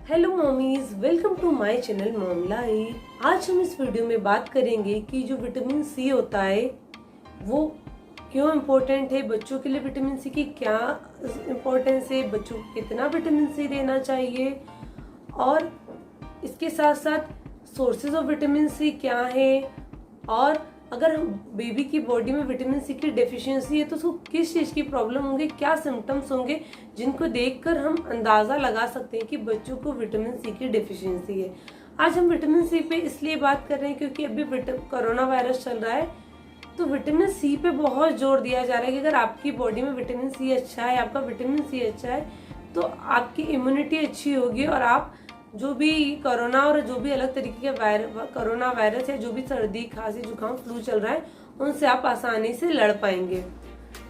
Hello mommies, welcome to my channel mom life. आज हम इस वीडियो में बात करेंगे कि जो विटामिन सी होता है वो क्यों इम्पोर्टेंट है, बच्चों के लिए विटामिन सी की क्या इम्पोर्टेंस है, बच्चों को कितना विटामिन सी देना चाहिए और इसके साथ साथ सोर्सेज ऑफ विटामिन सी क्या है, और अगर हम बेबी की बॉडी में विटामिन सी की डेफिशिएंसी है तो उसको किस चीज़ की प्रॉब्लम होंगे, क्या सिम्टम्स होंगे जिनको देखकर हम अंदाज़ा लगा सकते हैं कि बच्चों को विटामिन सी की डेफिशिएंसी है। आज हम विटामिन सी पे इसलिए बात कर रहे हैं क्योंकि अभी कोरोना वायरस चल रहा है, तो विटामिन सी पे बहुत जोर दिया जा रहा है कि अगर आपकी बॉडी में विटामिन सी अच्छा है, आपका विटामिन सी अच्छा है, तो आपकी इम्यूनिटी अच्छी होगी और आप जो भी कोरोना और जो भी अलग तरीके के कोरोना वायरस है, जो भी सर्दी खांसी जुकाम फ्लू चल रहा है, उनसे आप आसानी से लड़ पाएंगे।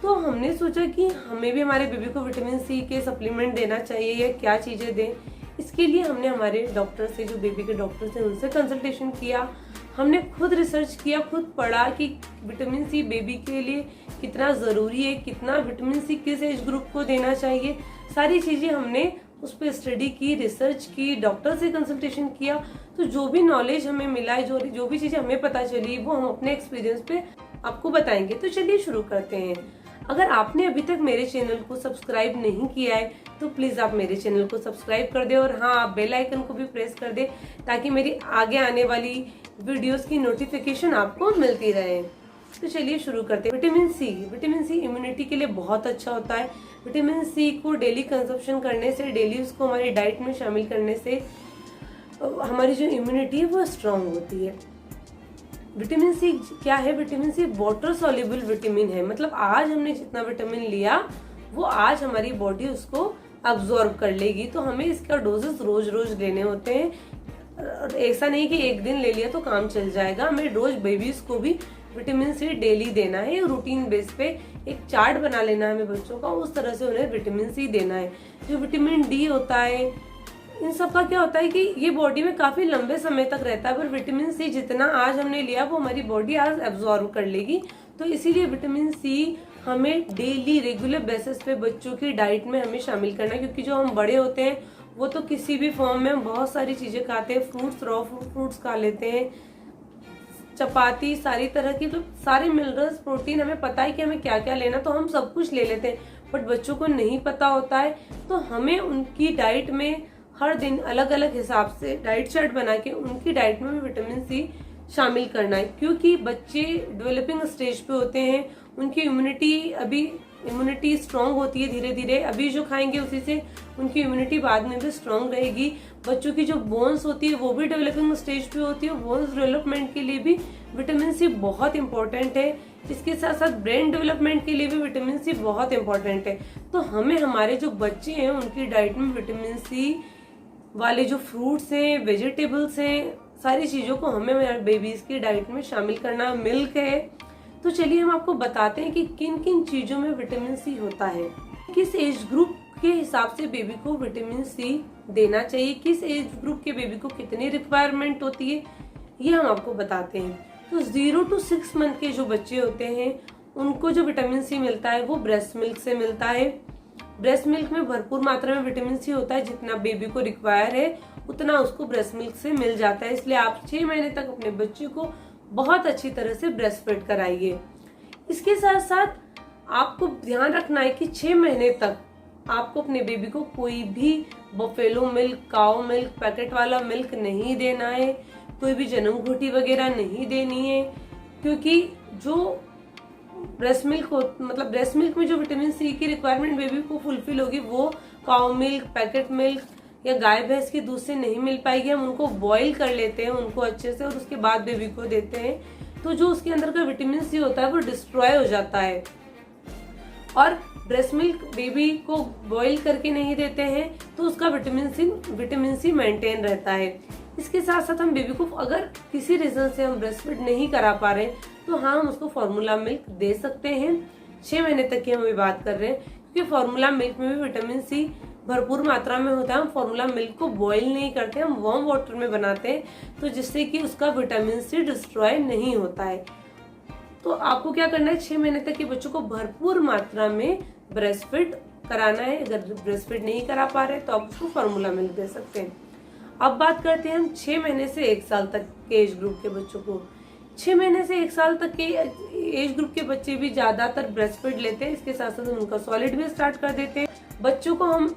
तो हमने सोचा कि हमें भी हमारे बेबी को विटामिन सी के सप्लीमेंट देना चाहिए या क्या चीज़ें दें। इसके लिए हमने हमारे डॉक्टर से, जो बेबी के डॉक्टर थे, उनसे कंसल्टेशन किया। हमने खुद रिसर्च किया, खुद पढ़ा कि विटामिन सी बेबी के लिए कितना ज़रूरी है, कितना विटामिन सी किस एज ग्रुप को देना चाहिए। सारी चीज़ें हमने उस पर स्टडी की, रिसर्च की, डॉक्टर से कंसल्टेशन किया। तो जो भी नॉलेज हमें मिला है, जो भी चीज़ें हमें पता चली, वो हम अपने एक्सपीरियंस पे आपको बताएंगे। तो चलिए शुरू करते हैं। अगर आपने अभी तक मेरे चैनल को सब्सक्राइब नहीं किया है तो प्लीज़ आप मेरे चैनल को सब्सक्राइब कर दे और हाँ, आप बेल आइकन को भी प्रेस कर दे ताकि मेरी आगे आने वाली वीडियोस की नोटिफिकेशन आपको मिलती रहे। तो चलिए शुरू करते हैं। विटामिन सी इम्यूनिटी के लिए बहुत अच्छा होता है। विटामिन सी को डेली कंजप्शन करने से, डेली उसको हमारी डाइट में शामिल करने से हमारी जो इम्यूनिटी है वो स्ट्रांग होती है। विटामिन सी क्या है? Vitamin C water soluble vitamin है, मतलब आज हमने जितना विटामिन लिया वो आज हमारी बॉडी उसको अब्जॉर्ब कर लेगी। तो हमें इसका डोजेस रोज रोज लेने होते हैं। ऐसा नहीं कि एक दिन ले लिया तो काम चल जाएगा, हमें रोज बेबीज को भी विटामिन सी डेली देना है। रूटीन बेस पे एक चार्ट बना लेना है हमें बच्चों का, उस तरह से उन्हें विटामिन सी देना है। जो विटामिन डी होता है, इन सब का क्या होता है कि ये बॉडी में काफी लंबे समय तक रहता है, पर विटामिन सी जितना आज हमने लिया वो हमारी बॉडी आज एब्जॉर्ब कर लेगी। तो इसीलिए विटामिन सी हमें डेली रेगुलर बेसिस पे बच्चों की डाइट में हमें शामिल करना है, क्योंकि जो हम बड़े होते हैं वो तो किसी भी फॉर्म में हम बहुत सारी चीजें खाते हैं। फ्रूट्स, रॉ फ्रूट्स खा लेते हैं, चपाती, सारी तरह की, तो सारे मिनरल्स, प्रोटीन हमें पता है कि हमें क्या क्या लेना, तो हम सब कुछ ले लेते हैं। बट बच्चों को नहीं पता होता है, तो हमें उनकी डाइट में हर दिन अलग अलग हिसाब से डाइट चार्ट बना के उनकी डाइट में विटामिन सी शामिल करना है। क्योंकि बच्चे डेवलपिंग स्टेज पे होते हैं, उनकी इम्यूनिटी स्ट्रांग होती है धीरे धीरे। अभी जो खाएंगे उसी से उनकी इम्यूनिटी बाद में भी स्ट्रांग रहेगी। बच्चों की जो बोन्स होती है वो भी डेवलपिंग स्टेज पे होती है। बोन्स डेवलपमेंट के लिए भी विटामिन सी बहुत इंपॉर्टेंट है। इसके साथ साथ ब्रेन डेवलपमेंट के लिए भी विटामिन सी बहुत इंपॉर्टेंट है। तो हमें हमारे जो बच्चे हैं उनकी डाइट में विटामिन सी वाले जो फ्रूट्स हैं, वेजिटेबल्स हैं, सारी चीजों को हमें हमारे बेबीज की डाइट में शामिल करना। मिल्क है। तो चलिए हम आपको बताते हैं कि किन किन चीजों में विटामिन सी होता है, किस एज ग्रुप के हिसाब से बेबी को विटामिन सी देना चाहिए, किस एज ग्रुप के बेबी को कितनी रिक्वायरमेंट होती है, ये हम आपको बताते हैं। तो 0 to 6 मंथ के जो बच्चे होते हैं उनको जो विटामिन सी मिलता है वो ब्रेस्ट मिल्क से मिलता है। ब्रेस्ट मिल्क में भरपूर मात्रा में विटामिन सी होता है, जितना बेबी को रिक्वायर है उतना उसको ब्रेस्ट मिल्क से मिल जाता है। इसलिए आप 6 महीने तक अपने बच्चे को बहुत अच्छी तरह से ब्रेस्ट फीड कराइए। इसके साथ साथ आपको ध्यान रखना है कि 6 महीने तक आपको अपने बेबी को कोई भी बफेलो मिल्क, काऊ मिल्क, पैकेट वाला मिल्क नहीं देना है। कोई भी जन्म घोटी वगैरह नहीं देनी है, क्योंकि जो ब्रेस्ट मिल्क में जो विटामिन सी की रिक्वायरमेंट बेबी को फुलफिल होगी वो काऊ मिल्क, पैकेट मिल्क या गाय भैंस के दूध से नहीं मिल पाएगी। हम उनको बॉईल कर लेते हैं उनको अच्छे से और उसके बाद बेबी को देते हैं, तो जो उसके अंदर का विटामिन सी होता है वो डिस्ट्रॉय हो जाता है। और ब्रेस्ट मिल्क बेबी को बॉईल करके नहीं देते हैं तो उसका विटामिन सी मेंटेन रहता है। इसके साथ साथ हम बेबी को अगर किसी रीजन से हम ब्रेस्ट फीड नहीं करा पा रहे तो हाँ, हम उसको फॉर्मूला मिल्क दे सकते हैं। 6 महीने तक की हम बात कर रहे हैं, क्योंकि फॉर्मूला मिल्क में भी विटामिन सी भरपूर मात्रा में होता है। हम फॉर्मूला मिल्क को बॉईल नहीं करते, हम वार्म वाटर में बनाते हैं, तो जिससे कि उसका विटामिन सी डिस्ट्रॉय नहीं होता है। तो आपको क्या करना है, 6 महीने तक के बच्चों को भरपूर मात्रा में ब्रेस्ट फीड कराना है। अगर ब्रेस्ट फीड नहीं करा पा रहे तो आप उसको फॉर्मूला मिल्क दे सकते हैं। अब बात करते हैं हम 6 महीने से 1 साल तक के एज ग्रुप के बच्चों को। 6 महीने से 1 साल तक के एज ग्रुप के बच्चे भी ज्यादातर ब्रेस्ट फीड लेते हैं। इसके साथ साथ हम उनका सॉलिड भी स्टार्ट कर देते हैं। बच्चों को हम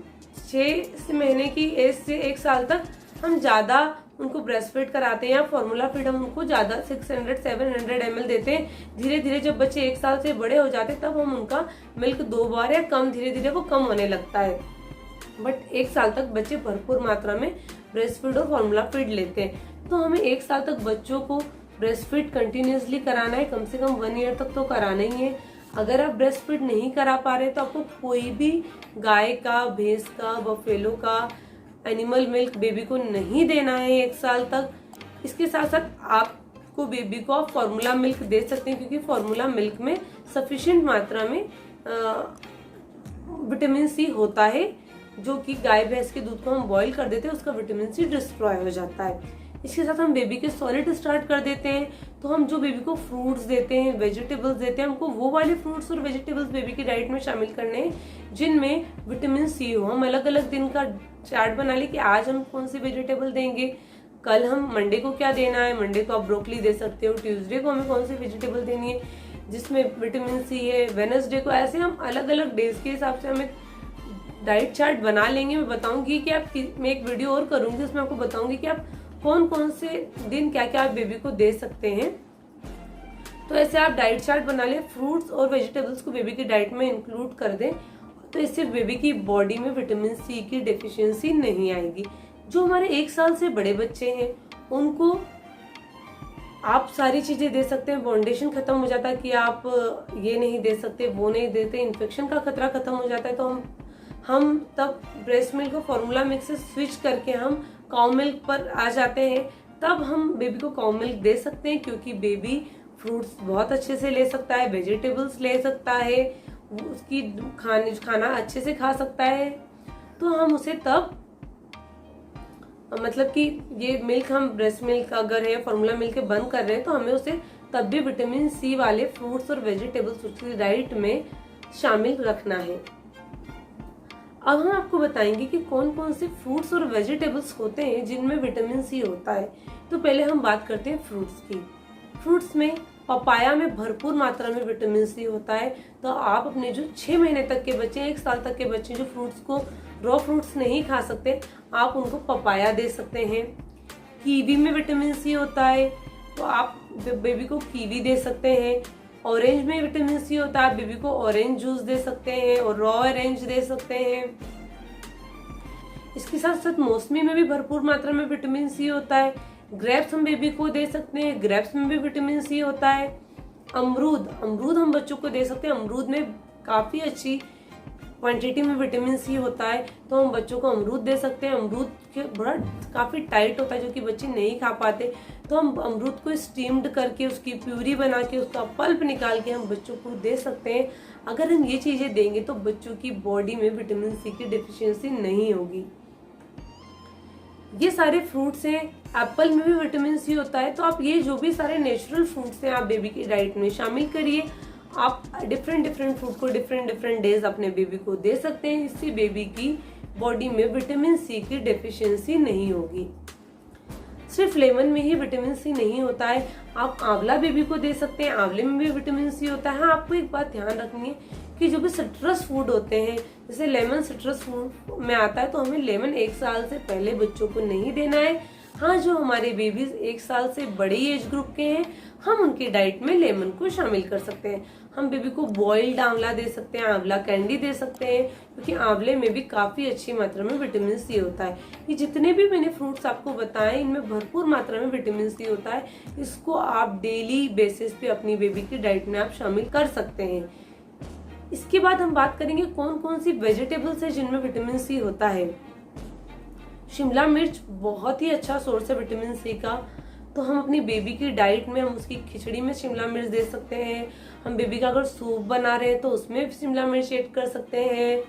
6 महीने की एज से 1 साल तक हम ज्यादा उनको ब्रेस्ट फीड कराते हैं, या फॉर्मूला फीड हम उनको ज्यादा 600-700 ml देते हैं। धीरे धीरे जब बच्चे 1 साल से बड़े हो जाते हैं तब हम उनका मिल्क 2 बार या कम, धीरे धीरे वो कम होने लगता है। बट 1 साल तक बच्चे भरपूर मात्रा में ब्रेस्ट फीड और फॉर्मूला फीड लेते हैं। तो हमें 1 साल तक बच्चों को ब्रेस्ट फीड कंटिन्यूसली कराना है, कम से कम 1 ईयर तक तो कराना ही है। अगर आप ब्रेस्ट फीड नहीं करा पा रहे तो आपको कोई भी गाय का, भैंस का, बफेलो का एनिमल मिल्क बेबी को नहीं देना है 1 साल तक। इसके साथ साथ आपको बेबी को आप फॉर्मूला मिल्क दे सकते हैं, क्योंकि फॉर्मूला मिल्क में सफिशिएंट मात्रा में विटामिन सी होता है, जो कि गाय भैंस के दूध को हम बॉईल कर देते हैं, उसका विटामिन सी डिस्ट्रॉय हो जाता है। इसके साथ हम बेबी के सॉलिड स्टार्ट कर देते हैं। तो हम जो बेबी को फ्रूट्स देते हैं, वेजिटेबल्स देते हैं, हमको वो वाले फ्रूट्स और वेजिटेबल्स बेबी की डाइट में शामिल करने हैं जिनमें विटामिन सी हो। हम अलग अलग दिन का चार्ट बना ले कि आज हम कौन सी वेजिटेबल देंगे, कल हम मंडे को क्या देना है, मंडे को आप ब्रोकली दे सकते हो, ट्यूसडे को हमें कौन सी वेजिटेबल देनी है जिसमें विटामिन सी है, वेडनेसडे को। ऐसे हम अलग अलग डेज के हिसाब से हमें डाइट चार्ट बना लेंगे। मैं बताऊंगी कि मैं एक वीडियो और करूंगी उसमें आपको बताऊंगी कि आप कौन कौन से दिन क्या क्या आप बेबी को दे सकते हैं। तो ऐसे आप डाइट चार्ट बना लें, फ्रूट्स और वेजिटेबल्स को बेबी की डाइट में इंक्लूड कर दें, तो इससे बेबी की बॉडी में विटामिन सी की डेफिशिएंसी नहीं आएगी। जो हमारे 1 साल से बड़े बच्चे हैं उनको आप सारी चीजें दे सकते हैं। बाउंडेशन खत्म हो जाता है कि आप ये नहीं दे सकते, वो नहीं देते, इन्फेक्शन का खतरा खत्म हो जाता है। तो हम तब ब्रेस्ट मिल्क और फॉर्मूला मिल्क से स्विच करके हम काउ मिल्क पर आ जाते हैं। तब हम बेबी को काउ मिल्क दे सकते हैं, क्योंकि बेबी फ्रूट्स बहुत अच्छे से ले सकता है, वेजिटेबल्स ले सकता है, उसकी खाना अच्छे से खा सकता है। तो हम उसे तब, मतलब कि ये मिल्क हम ब्रेस्ट मिल्क अगर है, फॉर्मूला मिल्क बंद कर रहे हैं, तो हमें उसे तब भी विटामिन सी वाले फ्रूट्स और वेजिटेबल्स उसकी डाइट में शामिल रखना है। अब हम आपको बताएंगे कि कौन कौन से फ्रूट्स और वेजिटेबल्स होते हैं जिनमें विटामिन सी होता है। तो पहले हम बात करते हैं फ्रूट्स की। फ्रूट्स में पपाया में भरपूर मात्रा में विटामिन सी होता है। तो आप अपने जो 6 महीने तक के बच्चे, 1 साल तक के बच्चे जो फ्रूट्स को, रॉ फ्रूट्स नहीं खा सकते, आप उनको पपाया दे सकते हैं। कीवी में विटामिन सी होता है, तो आप बेबी को कीवी दे सकते हैं। ऑरेंज में विटामिन सी होता है, आप बेबी को ऑरेंज जूस दे सकते हैं और रॉ ऑरेंज दे सकते हैं। इसके साथ साथ मौसमी में भी भरपूर मात्रा में विटामिन सी होता है। ग्रेप्स हम बेबी को दे सकते हैं, ग्रेप्स में भी विटामिन सी होता है। अमरूद हम बच्चों को दे सकते हैं, अमरूद में काफी अच्छी क्वांटिटी में विटामिन सी होता है, तो हम बच्चों को अमरूद दे सकते हैं। अमरूद के बड़ा काफी टाइट होता है, जो कि बच्चे नहीं खा पाते, तो हम अमरूद को स्टीम्ड करके उसकी प्यूरी बना के उसका पल्प निकाल के हम बच्चों को दे सकते हैं। अगर हम ये चीजें देंगे तो बच्चों की बॉडी में विटामिन सी की डेफिशिएंसी नहीं होगी। ये सारे फ्रूट्स हैं। एप्पल में भी विटामिन सी होता है। तो आप ये जो भी सारे नेचुरल फ्रूट्स हैं आप बेबी की डाइट में शामिल करिए। आप डिफरेंट फ्रूट को डिफरेंट डेज अपने बेबी को दे सकते हैं। इससे बेबी की बॉडी में विटामिन सी की डेफिशिएंसी नहीं होगी। सिर्फ लेमन में ही विटामिन सी नहीं होता है, आप आंवला बेबी को दे सकते हैं, आंवले में भी विटामिन सी होता है। हाँ, आपको एक बात ध्यान रखनी है कि जो भी सिट्रस फूड होते हैं, जैसे लेमन सिट्रस फूड में आता है, तो हमें लेमन 1 साल से पहले बच्चों को नहीं देना है। हाँ, जो हमारे बेबीज 1 साल से बड़ी एज ग्रुप के हैं, हम उनकी डाइट में लेमन को शामिल कर सकते हैं। हम बेबी को बॉइल्ड आंवला दे सकते हैं, आंवला कैंडी दे सकते हैं, क्योंकि आंवले में भी काफी अच्छी मात्रा में विटामिन सी होता है। ये जितने भी मैंने फ्रूट्स आपको बताए, इनमें भरपूर मात्रा में विटामिन सी होता है। इसको आप डेली बेसिस पे अपनी बेबी की डाइट में आप शामिल कर सकते हैं। इसके बाद हम बात करेंगे कौन कौन सी वेजिटेबल्स है जिनमें विटामिन सी होता है। शिमला मिर्च बहुत ही अच्छा सोर्स है विटामिन सी का, तो हम अपनी बेबी की डाइट में हम उसकी खिचड़ी में शिमला मिर्च दे सकते हैं। हम बेबी का अगर सूप बना रहे हैं तो उसमें शिमला मिर्च ऐड कर सकते हैं,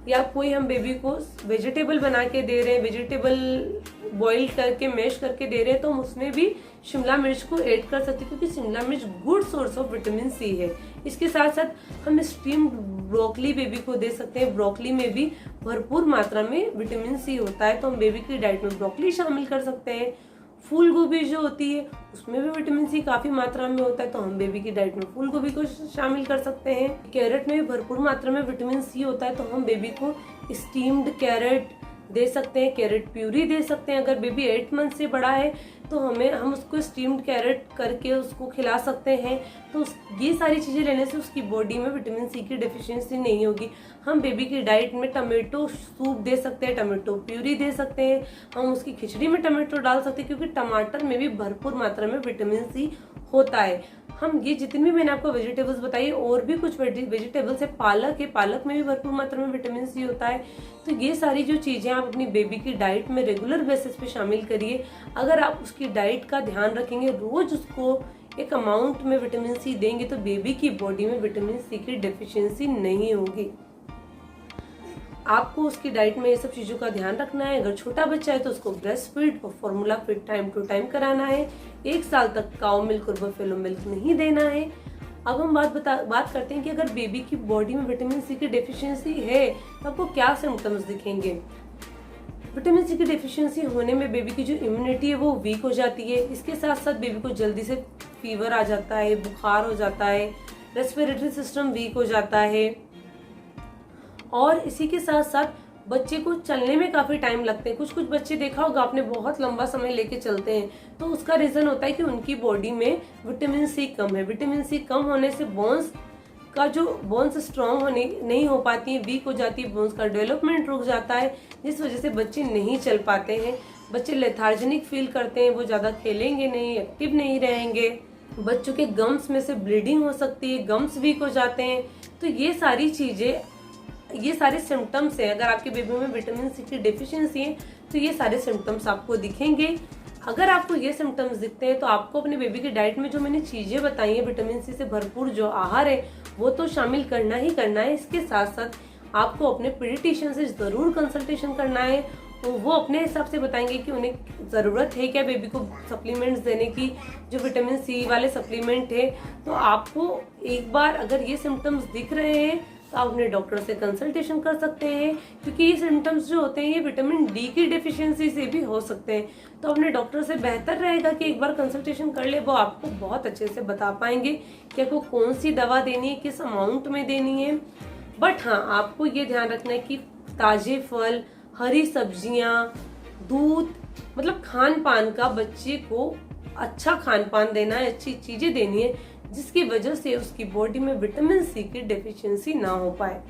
या कोई हम बेबी को वेजिटेबल बना के दे रहे हैं, वेजिटेबल बॉईल करके मैश करके दे रहे हैं, तो हम उसमें भी शिमला मिर्च को ऐड कर सकते हैं, क्योंकि शिमला मिर्च good source of vitamin C है। इसके साथ साथ हम स्टीम्ड ब्रोकली बेबी को दे सकते हैं। ब्रोकली में भी भरपूर मात्रा में विटामिन सी होता है, तो हम बेबी की डाइट में ब्रोकली शामिल कर सकते हैं। फूल गोभी जो होती है उसमें भी विटामिन सी काफी मात्रा में होता है, तो हम बेबी की डाइट में फूल गोभी को शामिल कर सकते हैं। कैरेट में भी भरपूर मात्रा में विटामिन सी होता है, तो हम बेबी को स्टीम्ड कैरेट दे सकते हैं, कैरेट प्यूरी दे सकते हैं। अगर बेबी 8 मंथ से बड़ा है तो हम उसको स्टीम्ड कैरेट करके उसको खिला सकते हैं। तो ये सारी चीजें लेने से उसकी बॉडी में विटामिन सी की डेफिशिएंसी नहीं होगी। हम बेबी की डाइट में टमाटो सूप दे सकते हैं, टमाटो प्यूरी दे सकते हैं, हम उसकी खिचड़ी में टमाटो डाल सकते हैं, क्योंकि टमाटर में भी भरपूर मात्रा में विटामिन सी होता है। हम ये जितनी भी मैंने आपको वेजिटेबल्स बताई, और भी कुछ वेजिटेबल्स है, पालक है, पालक में भी भरपूर मात्रा में विटामिन सी होता है। तो ये सारी जो चीजें आप अपनी बेबी की डाइट में रेगुलर बेसिस पे शामिल करिए। अगर आप उसकी डाइट का ध्यान रखेंगे, रोज उसको एक अमाउंट में विटामिन सी देंगे, तो बेबी की बॉडी में विटामिन सी की डेफिशिएंसी नहीं होगी। आपको उसकी डाइट में ये सब चीजों का ध्यान रखना है। अगर छोटा बच्चा है तो उसको ब्रेस्ट फीड और formula feed time to time कराना है। 1 साल तक काउ मिल्क और बफेलो मिल्क नहीं देना है। अब हम बात करते हैं कि अगर बेबी की बॉडी में विटामिन सी की डेफिशिएंसी है तो आपको क्या सिम्टम्स दिखेंगे। विटामिन सी की डेफिशिएंसी होने में बेबी की जो इम्यूनिटी है वो वीक हो जाती है। इसके साथ साथ बेबी को जल्दी से फीवर आ जाता है, बुखार हो जाता है, रेस्पिरेटरी सिस्टम वीक हो जाता है, और इसी के साथ साथ बच्चे को चलने में काफी टाइम लगते हैं। कुछ बच्चे देखा होगा आपने, बहुत लंबा समय लेके चलते हैं, तो उसका रीजन होता है कि उनकी बॉडी में विटामिन सी कम है। विटामिन सी कम होने से बोन्स स्ट्रांग होने नहीं हो पाती है, वीक हो जाती है, बोन्स का डेवलपमेंट रुक जाता है, जिस वजह से बच्चे नहीं चल पाते हैं। बच्चे लेथार्जिक फील करते हैं, वो ज्यादा खेलेंगे नहीं, एक्टिव नहीं रहेंगे। बच्चों के गम्स में से ब्लीडिंग हो सकती है, गम्स वीक हो जाते हैं। तो ये सारे सिम्टम्स हैं। अगर आपके बेबी में विटामिन सी की डेफिशिएंसी है तो ये सारे सिम्टम्स आपको दिखेंगे। अगर आपको ये सिम्टम्स दिखते हैं तो आपको अपने बेबी की डाइट में जो मैंने चीजें बताई हैं, विटामिन सी से भरपूर जो आहार है वो तो शामिल करना ही करना है। इसके साथ साथ आपको अपने पीडियाट्रिशियन से जरूर कंसल्टेशन करना है, तो वो अपने हिसाब से बताएंगे कि उन्हें जरूरत है क्या बेबी को सप्लीमेंट्स देने की, जो विटामिन सी वाले सप्लीमेंट है। तो आपको एक बार अगर ये सिम्टम्स दिख रहे हैं तो आप अपने डॉक्टर से कंसल्टेशन कर सकते हैं, क्योंकि ये सिम्टम्स जो होते हैं ये विटामिन डी की डेफिशिएंसी से भी हो सकते हैं। तो अपने डॉक्टर से बेहतर रहेगा कि एक बार कंसल्टेशन कर ले, वो आपको बहुत अच्छे से बता पाएंगे कि आपको कौन सी दवा देनी है, किस अमाउंट में देनी है। बट हाँ, आपको ये ध्यान रखना है कि ताजे फल, हरी सब्जियां, दूध, मतलब खान पान का बच्चे को अच्छा खान पान देना है, अच्छी चीजें देनी है, जिसकी वजह से उसकी बॉडी में विटामिन सी की डेफिशिएंसी ना हो पाए।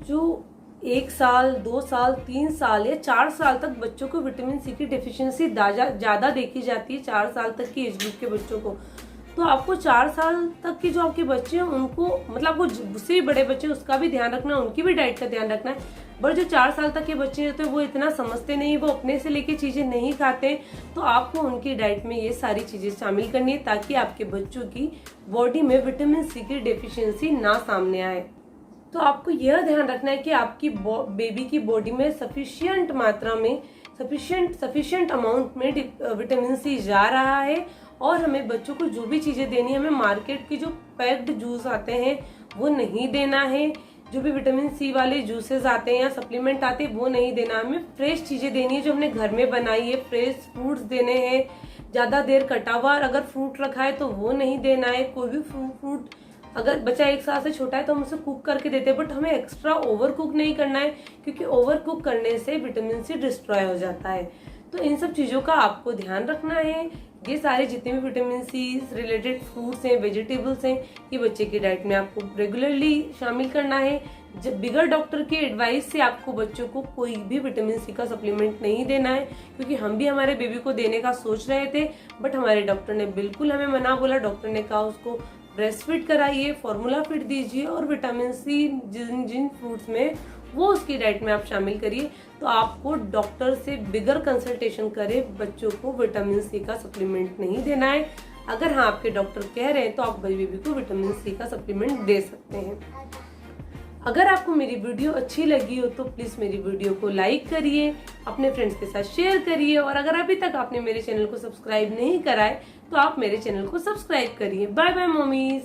जो 1 साल, 2 साल, 3 साल या 4 साल तक बच्चों को विटामिन सी की डेफिशिएंसी ज्यादा देखी जाती है, 4 साल तक की एज ग्रुप के बच्चों को। तो आपको 4 साल तक के जो आपके बच्चे हैं उनको, मतलब आपको उससे भी बड़े बच्चे उसका भी ध्यान रखना है, उनकी भी डाइट का ध्यान रखना है। बट जो 4 साल तक के बच्चे होते हैं वो इतना समझते नहीं, वो अपने से लेके चीजें नहीं खाते, तो आपको उनकी डाइट में ये सारी चीजें शामिल करनी है ताकि आपके बच्चों की बॉडी में विटामिन सी की डेफिशिएंसी ना सामने आए। तो आपको यह ध्यान रखना है कि आपकी बेबी की बॉडी में सफिशिएंट मात्रा में, सफिशिएंट अमाउंट में विटामिन सी जा रहा है। और हमें बच्चों को जो भी चीजें देनी है, हमें मार्केट के जो पैक्ड जूस आते हैं वो नहीं देना है, जो भी विटामिन सी वाले जूसेस आते हैं या सप्लीमेंट आते हैं वो नहीं देना। हमें फ्रेश चीजें देनी है जो हमने घर में बनाई है, फ्रेश फ्रूट्स देने हैं। ज्यादा देर कटा हुआ अगर फ्रूट रखा है तो वो नहीं देना है। कोई भी फ्रूट अगर बच्चा 1 साल से छोटा है तो हम उसे कुक करके देते हैं, बट हमें एक्स्ट्रा ओवर कुक नहीं करना है, क्योंकि ओवर कुक करने से विटामिन सी डिस्ट्रॉय हो जाता है। तो इन सब चीजों का आपको ध्यान रखना है। ये सारे जितने भी विटामिन सी रिलेटेड फ्रूट्स हैं, वेजिटेबल्स हैं, ये बच्चे की डाइट में आपको रेगुलरली शामिल करना है। जब बिगर डॉक्टर की एडवाइस से आपको बच्चों को कोई भी विटामिन सी का सप्लीमेंट नहीं देना है, क्योंकि हम भी हमारे बेबी को देने का सोच रहे थे, बट हमारे डॉक्टर ने बिल्कुल हमें मना बोला। डॉक्टर ने कहा उसको ब्रेस्ट फीड कराइए, फॉर्मूला फीड दीजिए, और विटामिन सी जिन फ्रूट्स में वो उसकी डाइट में आप शामिल करिए। तो आपको डॉक्टर से बिगर कंसल्टेशन करे बच्चों को विटामिन सी का सप्लीमेंट नहीं देना है। अगर हाँ आपके डॉक्टर कह रहे हैं तो आप बेबी को विटामिन सी का सप्लीमेंट दे सकते हैं। अगर आपको मेरी वीडियो अच्छी लगी हो तो प्लीज मेरी वीडियो को लाइक करिए, अपने फ्रेंड्स के साथ शेयर करिए, और अगर अभी तक आपने मेरे चैनल को सब्सक्राइब नहीं करा है तो आप मेरे चैनल को सब्सक्राइब करिए। Bye bye mummies.